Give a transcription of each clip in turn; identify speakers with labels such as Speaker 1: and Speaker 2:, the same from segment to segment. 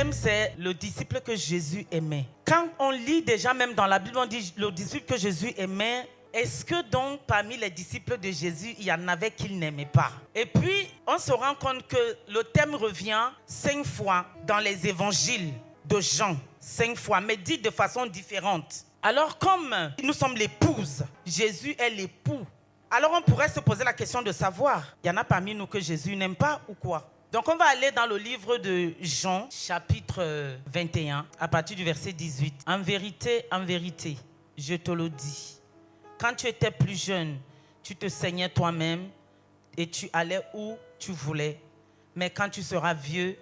Speaker 1: thème, c'est le disciple que Jésus aimait. Quand on lit déjà, même dans la Bible, on dit le disciple que Jésus aimait. Est-ce que donc parmi les disciples de Jésus, il y en avait qu'il n'aimait pas? Et puis, on se rend compte que le thème revient 5 fois dans les évangiles de Jean. 5 fois, mais dit de façon différente. Alors, comme nous sommes l'épouse, Jésus est l'époux. Alors, on pourrait se poser la question de savoir, il y en a parmi nous que Jésus n'aime pas ou quoi? Donc, on va aller dans le livre de Jean, chapitre 21, à partir du verset 18. En vérité, je te le dis. Quand tu étais plus jeune, tu te saignais toi-même et tu allais où tu voulais. Mais quand tu seras vieux,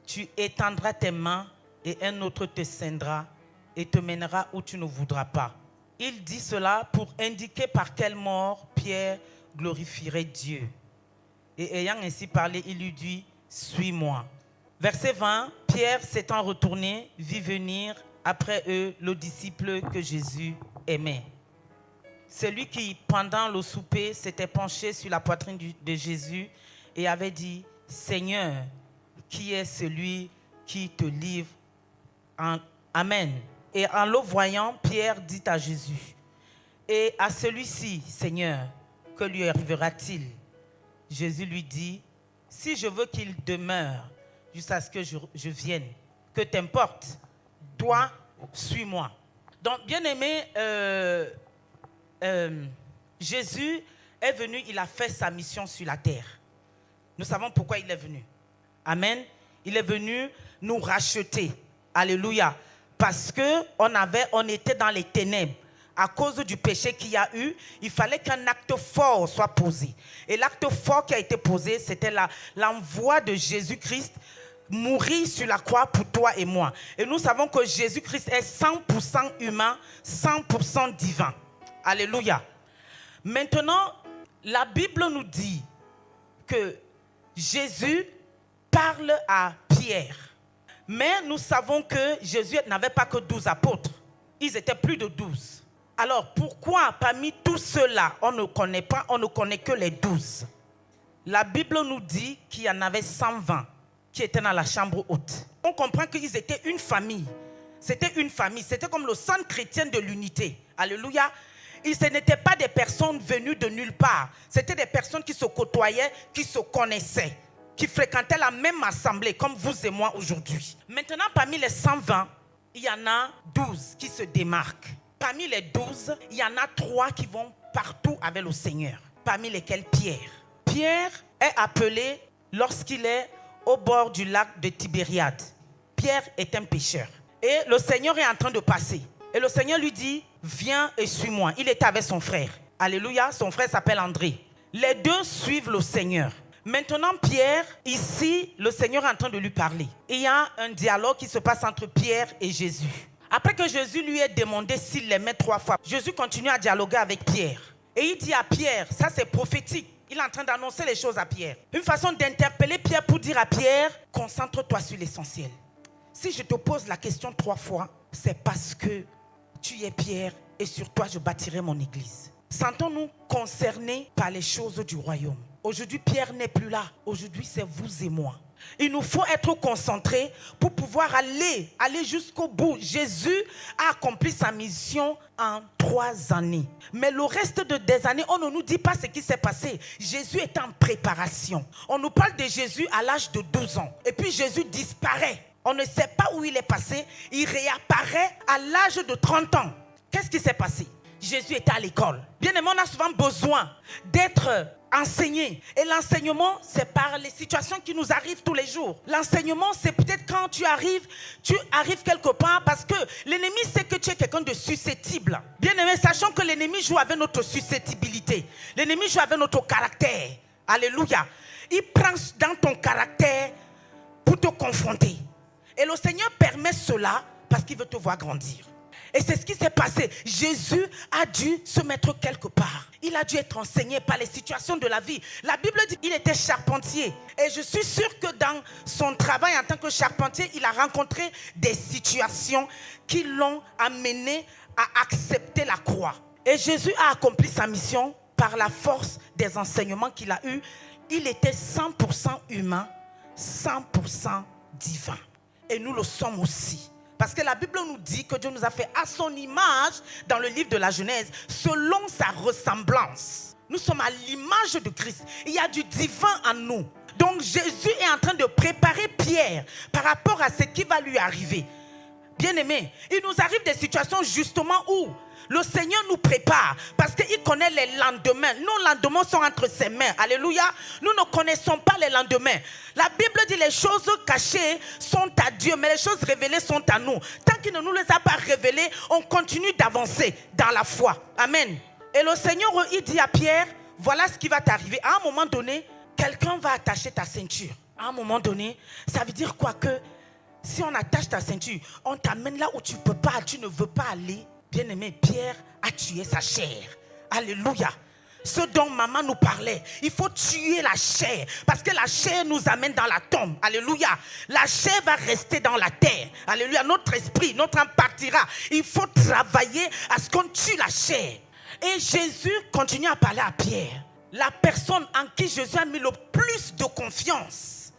Speaker 1: tu étendras tes mains et un autre te ceindra et te mènera où tu ne voudras pas. Il dit cela pour indiquer par quelle mort Pierre glorifierait Dieu. Et ayant ainsi parlé, il lui dit, suis-moi. Verset 20, Pierre s'étant retourné, vit venir après eux le disciple que Jésus aimait. Celui qui, pendant le souper, s'était penché sur la poitrine de Jésus et avait dit, Seigneur, qui est celui qui te livre? Amen. Et en le voyant, Pierre dit à Jésus, et à celui-ci, Seigneur, que lui arrivera-t-il? Jésus lui dit, si je veux qu'il demeure jusqu'à ce que je vienne, que t'importe, toi, suis-moi. Donc, bien aimé, Jésus est venu, il a fait sa mission sur la terre. Nous savons pourquoi il est venu. Amen. Il est venu nous racheter. Alléluia. Parce qu'on était dans les ténèbres. À cause du péché qu'il y a eu, il fallait qu'un acte fort soit posé. Et l'acte fort qui a été posé, c'était l'envoi de Jésus-Christ mourir sur la croix pour toi et moi. Et nous savons que Jésus-Christ est 100% humain, 100% divin. Alléluia. Maintenant, la Bible nous dit que Jésus parle à Pierre. Mais nous savons que Jésus n'avait pas que 12 apôtres. Ils étaient plus de 12. Alors, pourquoi parmi tous ceux-là, on ne connaît que les 12? La Bible nous dit qu'il y en avait 120 qui étaient dans la chambre haute. On comprend qu'ils étaient une famille. C'était une famille. C'était comme le centre chrétien de l'unité. Alléluia. Ce n'étaient pas des personnes venues de nulle part. C'était des personnes qui se côtoyaient, qui se connaissaient, qui fréquentaient la même assemblée comme vous et moi aujourd'hui. Maintenant, parmi les 120, il y en a 12 qui se démarquent. Parmi les 12, il y en a 3 qui vont partout avec le Seigneur. Parmi lesquels Pierre. Pierre est appelé lorsqu'il est au bord du lac de Tibériade. Pierre est un pêcheur. Et le Seigneur est en train de passer. Et le Seigneur lui dit, viens et suis-moi. Il était avec son frère. Alléluia, son frère s'appelle André. Les deux suivent le Seigneur. Maintenant, Pierre, ici, le Seigneur est en train de lui parler. Il y a un dialogue qui se passe entre Pierre et Jésus. Après que Jésus lui ait demandé s'il l'aimait 3 fois, Jésus continue à dialoguer avec Pierre. Et il dit à Pierre, ça c'est prophétique. Il est en train d'annoncer les choses à Pierre. Une façon d'interpeller Pierre pour dire à Pierre, concentre-toi sur l'essentiel. Si je te pose la question 3 fois, c'est parce que tu es Pierre et sur toi je bâtirai mon église. Sentons-nous concernés par les choses du royaume. Aujourd'hui, Pierre n'est plus là. Aujourd'hui, c'est vous et moi. Il nous faut être concentrés pour pouvoir aller jusqu'au bout. Jésus a accompli sa mission en 3 années. Mais le reste des années, on ne nous dit pas ce qui s'est passé. Jésus est en préparation. On nous parle de Jésus à l'âge de 12 ans. Et puis Jésus disparaît. On ne sait pas où il est passé. Il réapparaît à l'âge de 30 ans. Qu'est-ce qui s'est passé? Jésus était à l'école. Bien aimé, on a souvent besoin d'être enseigné. Et l'enseignement, c'est par les situations qui nous arrivent tous les jours. L'enseignement, c'est peut-être quand tu arrives quelque part parce que l'ennemi sait que tu es quelqu'un de susceptible. Bien aimé, sachant que l'ennemi joue avec notre susceptibilité. L'ennemi joue avec notre caractère. Alléluia. Il prend dans ton caractère pour te confronter. Et le Seigneur permet cela parce qu'il veut te voir grandir. Et c'est ce qui s'est passé. Jésus a dû se mettre quelque part. Il a dû être enseigné par les situations de la vie. La Bible dit qu'il était charpentier. Et je suis sûr que dans son travail en tant que charpentier, il a rencontré des situations qui l'ont amené à accepter la croix. Et Jésus a accompli sa mission par la force des enseignements qu'il a eus. Il était 100% humain, 100% divin. et nous le sommes aussi. Parce que la Bible nous dit que Dieu nous a fait à son image dans le livre de la Genèse, selon sa ressemblance. Nous sommes à l'image de Christ. Il y a du divin en nous. Donc Jésus est en train de préparer Pierre par rapport à ce qui va lui arriver. Bien-aimés, il nous arrive des situations justement où le Seigneur nous prépare parce qu'il connaît les lendemains. Nos lendemains sont entre ses mains. Alléluia. Nous ne connaissons pas les lendemains. La Bible dit les choses cachées sont à Dieu, mais les choses révélées sont à nous. Tant qu'il ne nous les a pas révélées, on continue d'avancer dans la foi. Amen. Et le Seigneur, il dit à Pierre, voilà ce qui va t'arriver. À un moment donné, quelqu'un va attacher ta ceinture. À un moment donné, ça veut dire quoi? Que si on attache ta ceinture, on t'amène là où tu peux pas, tu ne veux pas aller. Bien-aimé, Pierre a tué sa chair. Alléluia. Ce dont maman nous parlait, il faut tuer la chair parce que la chair nous amène dans la tombe. Alléluia. La chair va rester dans la terre. Alléluia. Notre esprit, notre âme partira. Il faut travailler à ce qu'on tue la chair. Et Jésus continue à parler à Pierre, la personne en qui Jésus a mis le plus de confiance.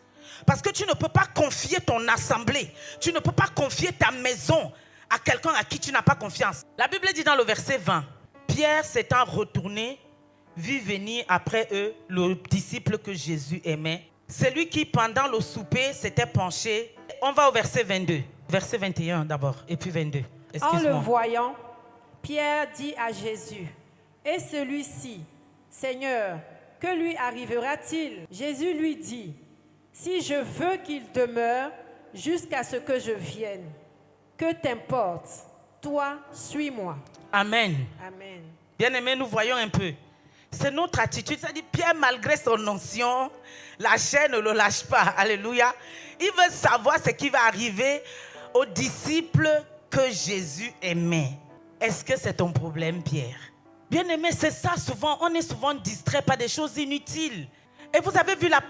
Speaker 1: Parce que tu ne peux pas confier ton assemblée, tu ne peux pas confier ta maison à quelqu'un à qui tu n'as pas confiance. La Bible dit dans le verset 20, Pierre s'étant retourné, vit venir après eux le disciple que Jésus aimait, celui qui pendant le souper s'était penché. On va au verset 22, verset 21 d'abord, et puis 22.
Speaker 2: En le voyant, Pierre dit à Jésus, « Et celui-ci, Seigneur, que lui arrivera-t-il » Jésus lui dit, « Si je veux qu'il demeure jusqu'à ce que je vienne, que t'importe, toi, suis-moi. »
Speaker 1: Amen.
Speaker 2: Amen.
Speaker 1: Bien-aimés, nous voyons un peu. C'est notre attitude. Ça dit, Pierre, malgré son onction, la chair ne le lâche pas. Alléluia. Il veut savoir ce qui va arriver aux disciples que Jésus aimait. Est-ce que c'est ton problème, Pierre? Bien-aimé, c'est ça souvent. On est souvent distrait par des choses inutiles. Et vous avez vu la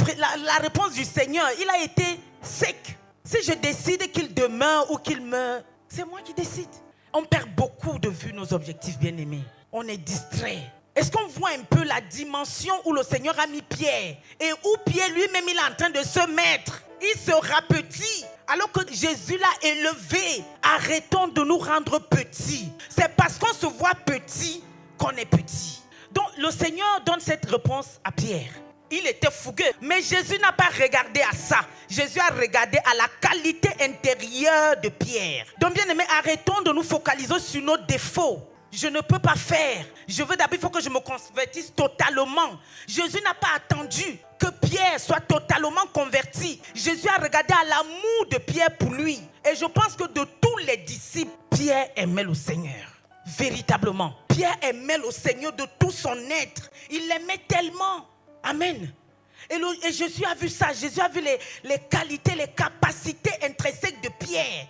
Speaker 1: réponse du Seigneur. Il a été sec. Si je décide qu'il demeure ou qu'il meurt, c'est moi qui décide. On perd beaucoup de vue nos objectifs, bien-aimés. On est distrait. Est-ce qu'on voit un peu la dimension où le Seigneur a mis Pierre et où Pierre lui-même il est en train de se mettre? Il sera petit alors que Jésus l'a élevé. Arrêtons de nous rendre petits. C'est parce qu'on se voit petit qu'on est petit. Donc le Seigneur donne cette réponse à Pierre. Il était fougueux, mais Jésus n'a pas regardé à ça. Jésus a regardé à la qualité intérieure de Pierre. Donc bien aimé, arrêtons de nous focaliser sur nos défauts. Je ne peux pas faire. Je veux d'abord, il faut que je me convertisse totalement. Jésus n'a pas attendu que Pierre soit totalement converti. Jésus a regardé à l'amour de Pierre pour lui. Et je pense que de tous les disciples, Pierre aimait le Seigneur. Véritablement. Pierre aimait le Seigneur de tout son être. Il l'aimait tellement. Amen. Et Jésus a vu ça. Jésus a vu les qualités, les capacités intrinsèques de Pierre.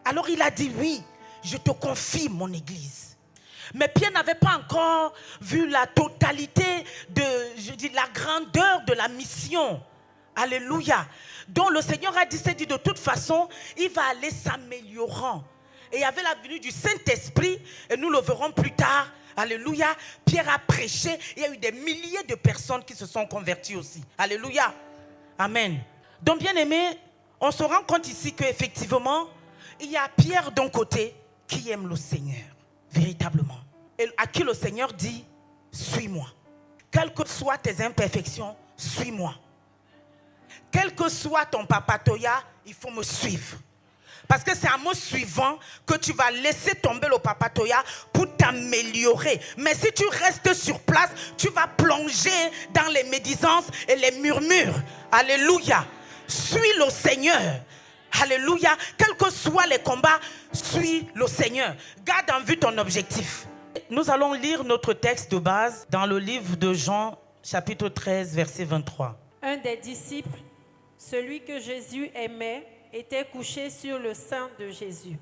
Speaker 1: Alors il a dit, oui, je te confie mon église. Mais Pierre n'avait pas encore vu la totalité la grandeur de la mission. Alléluia. Donc le Seigneur s'est dit de toute façon, il va aller s'améliorant. Et il y avait la venue du Saint-Esprit, et nous le verrons plus tard. Alléluia. Pierre a prêché, il y a eu des milliers de personnes qui se sont converties aussi. Alléluia. Amen. Donc bien aimé, on se rend compte ici qu'effectivement, il y a Pierre d'un côté qui aime le Seigneur. Véritablement. Et à qui le Seigneur dit, suis-moi. Quelles que soient tes imperfections, suis-moi. Quel que soit ton papatoya, il faut me suivre. Parce que c'est en me suivant que tu vas laisser tomber le papatoya pour t'améliorer. Mais si tu restes sur place, tu vas plonger dans les médisances et les murmures. Alléluia. Suis le Seigneur. Alléluia. Quels que soient les combats, suis le Seigneur. Garde en vue ton objectif. Nous allons lire notre texte de base dans le livre de Jean, chapitre 13, verset 23.
Speaker 2: Un des disciples, celui que Jésus aimait, était couché sur le sein de Jésus.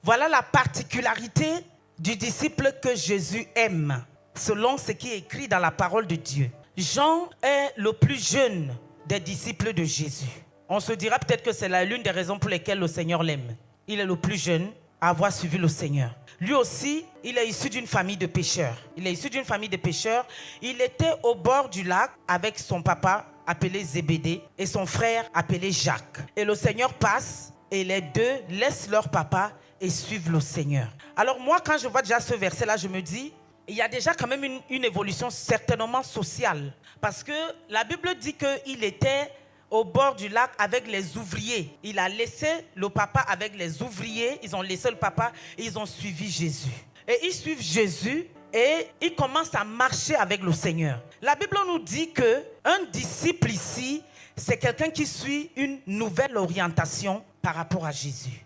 Speaker 1: Voilà la particularité du disciple que Jésus aime, selon ce qui est écrit dans la parole de Dieu. Jean est le plus jeune des disciples de Jésus. On se dira peut-être que c'est l'une des raisons pour lesquelles le Seigneur l'aime. Il est le plus jeune à avoir suivi le Seigneur. Lui aussi, il est issu d'une famille de pêcheurs. Il était au bord du lac avec son papa appelé Zébédée et son frère appelé Jacques. Et le Seigneur passe et les deux laissent leur papa et suivent le Seigneur. Alors moi, quand je vois déjà ce verset-là, je me dis, il y a déjà quand même une évolution certainement sociale. Parce que la Bible dit qu'il était au bord du lac avec les ouvriers. Il a laissé le papa avec les ouvriers. Ils ont laissé le papa et ils ont suivi Jésus. Et ils suivent Jésus et ils commencent à marcher avec le Seigneur. La Bible nous dit qu'un disciple ici, c'est quelqu'un qui suit une nouvelle orientation par rapport à Jésus.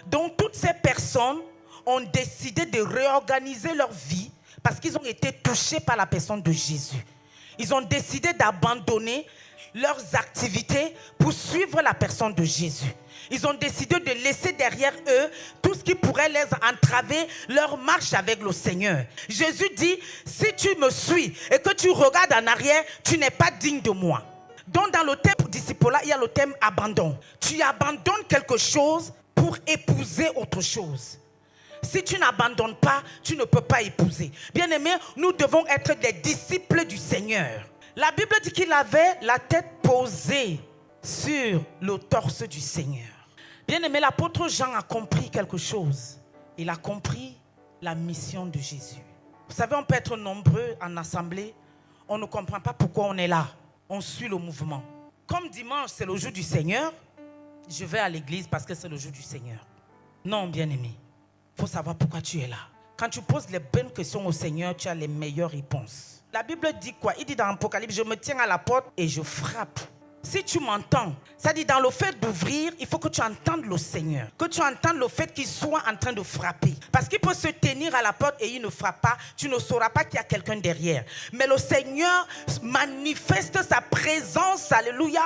Speaker 1: Donc toutes ces personnes ont décidé de réorganiser leur vie parce qu'ils ont été touchés par la personne de Jésus. Ils ont décidé d'abandonner leurs activités pour suivre la personne de Jésus. Ils ont décidé de laisser derrière eux tout ce qui pourrait les entraver leur marche avec le Seigneur. Jésus dit, si tu me suis et que tu regardes en arrière, tu n'es pas digne de moi. Donc dans le thème disciple-là, il y a le thème abandon. Tu abandonnes quelque chose pour épouser autre chose. Si tu n'abandonnes pas, tu ne peux pas épouser. Bien-aimés, nous devons être des disciples du Seigneur. La Bible dit qu'il avait la tête posée sur le torse du Seigneur. Bien-aimé, l'apôtre Jean a compris quelque chose. Il a compris la mission de Jésus. Vous savez, on peut être nombreux en assemblée. On ne comprend pas pourquoi on est là. On suit le mouvement. Comme dimanche, c'est le jour du Seigneur, je vais à l'église parce que c'est le jour du Seigneur. Non, bien-aimé. Il faut savoir pourquoi tu es là. Quand tu poses les bonnes questions au Seigneur, tu as les meilleures réponses. La Bible dit quoi? Il dit dans l'Apocalypse, je me tiens à la porte et je frappe. Si tu m'entends, ça dit dans le fait d'ouvrir, il faut que tu entendes le Seigneur. Que tu entendes le fait qu'il soit en train de frapper. Parce qu'il peut se tenir à la porte et il ne frappe pas. Tu ne sauras pas qu'il y a quelqu'un derrière. Mais le Seigneur manifeste sa présence, alléluia,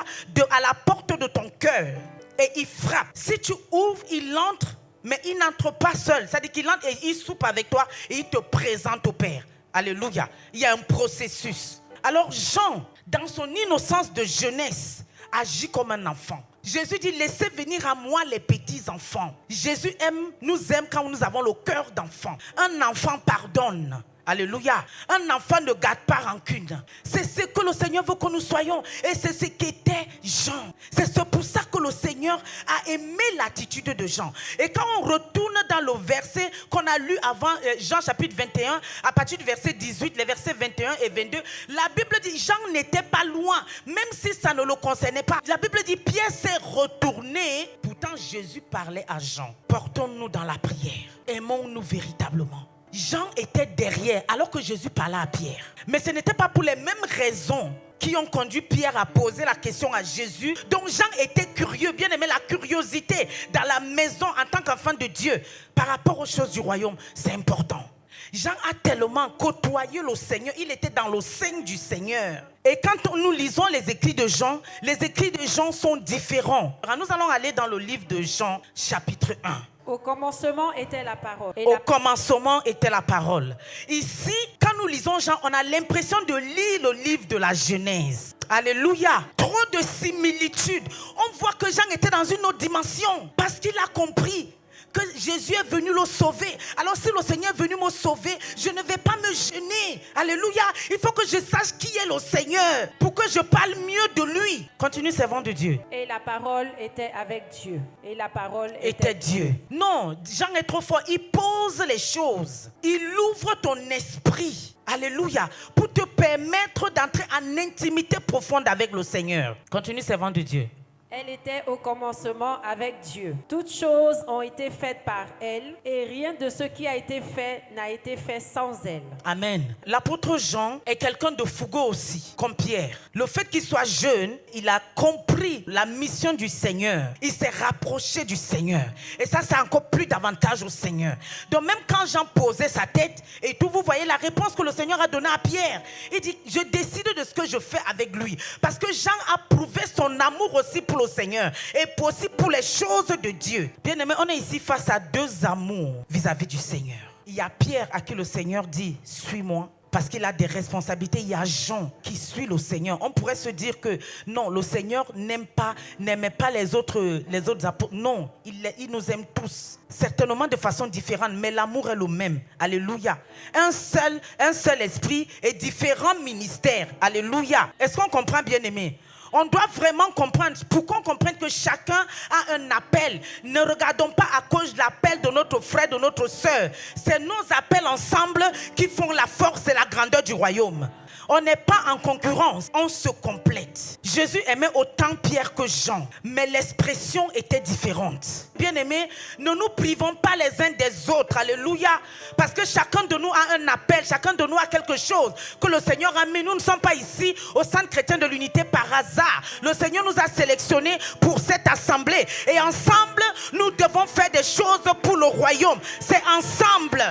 Speaker 1: à la porte de ton cœur. Et il frappe. Si tu ouvres, il entre. Mais il n'entre pas seul. C'est-à-dire qu'il entre et il soupe avec toi et il te présente au Père. Alléluia. Il y a un processus. Alors Jean, dans son innocence de jeunesse, agit comme un enfant. Jésus dit, laissez venir à moi les petits enfants. Jésus nous aime quand nous avons le cœur d'enfant. Un enfant pardonne. Alléluia. Un enfant ne garde pas rancune. C'est ce que le Seigneur veut que nous soyons. Et c'est ce qu'était Jean. C'est pour ça que le Seigneur a aimé l'attitude de Jean. Et quand on retourne dans le verset qu'on a lu avant, Jean chapitre 21, à partir du verset 18, les versets 21 et 22, la Bible dit Jean n'était pas loin, même si ça ne le concernait pas. La Bible dit Pierre s'est retourné. Pourtant Jésus parlait à Jean. Portons-nous dans la prière. Aimons-nous véritablement. Jean était derrière alors que Jésus parlait à Pierre. Mais ce n'était pas pour les mêmes raisons qui ont conduit Pierre à poser la question à Jésus. Donc Jean était curieux, bien aimé, la curiosité dans la maison en tant qu'enfant de Dieu par rapport aux choses du royaume, c'est important. Jean a tellement côtoyé le Seigneur, il était dans le sein du Seigneur. Et quand nous lisons les écrits de Jean, les écrits de Jean sont différents. Alors nous allons aller dans le livre de Jean, chapitre 1.
Speaker 2: Au commencement était la parole.
Speaker 1: Au commencement était la parole. Ici, quand nous lisons Jean, on a l'impression de lire le livre de la Genèse. Alléluia. Trop de similitudes. On voit que Jean était dans une autre dimension parce qu'il a compris que Jésus est venu le sauver. Alors si le Seigneur est venu me sauver, je ne vais pas me gêner. Alléluia. Il faut que je sache qui est le Seigneur pour que je parle mieux de lui. Continue, servant de Dieu.
Speaker 2: Et la parole était avec Dieu. Et la parole
Speaker 1: était Dieu. Non, Jean est trop fort. Il pose les choses. Il ouvre ton esprit. Alléluia. Pour te permettre d'entrer en intimité profonde avec le Seigneur. Continue, servant de Dieu.
Speaker 2: Elle était au commencement avec Dieu. Toutes choses ont été faites par elle et rien de ce qui a été fait n'a été fait sans elle.
Speaker 1: Amen. L'apôtre Jean est quelqu'un de fougueux aussi, comme Pierre. Le fait qu'il soit jeune, il a compris la mission du Seigneur. Il s'est rapproché du Seigneur. Et ça, c'est encore plus d'avantage au Seigneur. Donc même quand Jean posait sa tête et tout, vous voyez la réponse que le Seigneur a donnée à Pierre. Il dit, je décide de ce que je fais avec lui. Parce que Jean a prouvé son amour aussi pour le Seigneur et aussi pour les choses de Dieu. Bien aimé, on est ici face à deux amours vis-à-vis du Seigneur. Il y a Pierre à qui le Seigneur dit suis-moi parce qu'il a des responsabilités. Il y a Jean qui suit le Seigneur. On pourrait se dire que non, le Seigneur n'aimait pas les autres apôtres. Non, il nous aime tous, certainement de façon différente, mais l'amour est le même. Alléluia. Un seul esprit et différents ministères. Alléluia. Est-ce qu'on comprend, bien aimé? On doit vraiment comprendre. Pour qu'on comprenne que chacun a un appel. Ne regardons pas à cause de l'appel de notre frère, de notre soeur. C'est nos appels ensemble qui font la force et la grandeur du royaume. On n'est pas en concurrence, on se complète. Jésus aimait autant Pierre que Jean, mais l'expression était différente. Bien-aimés, ne nous privons pas les uns des autres, alléluia, parce que chacun de nous a un appel, chacun de nous a quelque chose que le Seigneur a mis. Nous ne sommes pas ici au Centre chrétien de l'unité par hasard. Le Seigneur nous a sélectionnés pour cette assemblée et ensemble, nous devons faire des choses pour le royaume. C'est ensemble,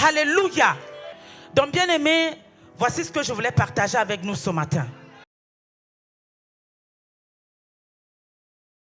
Speaker 1: alléluia. Donc bien-aimés, voici ce que je voulais partager avec nous ce matin.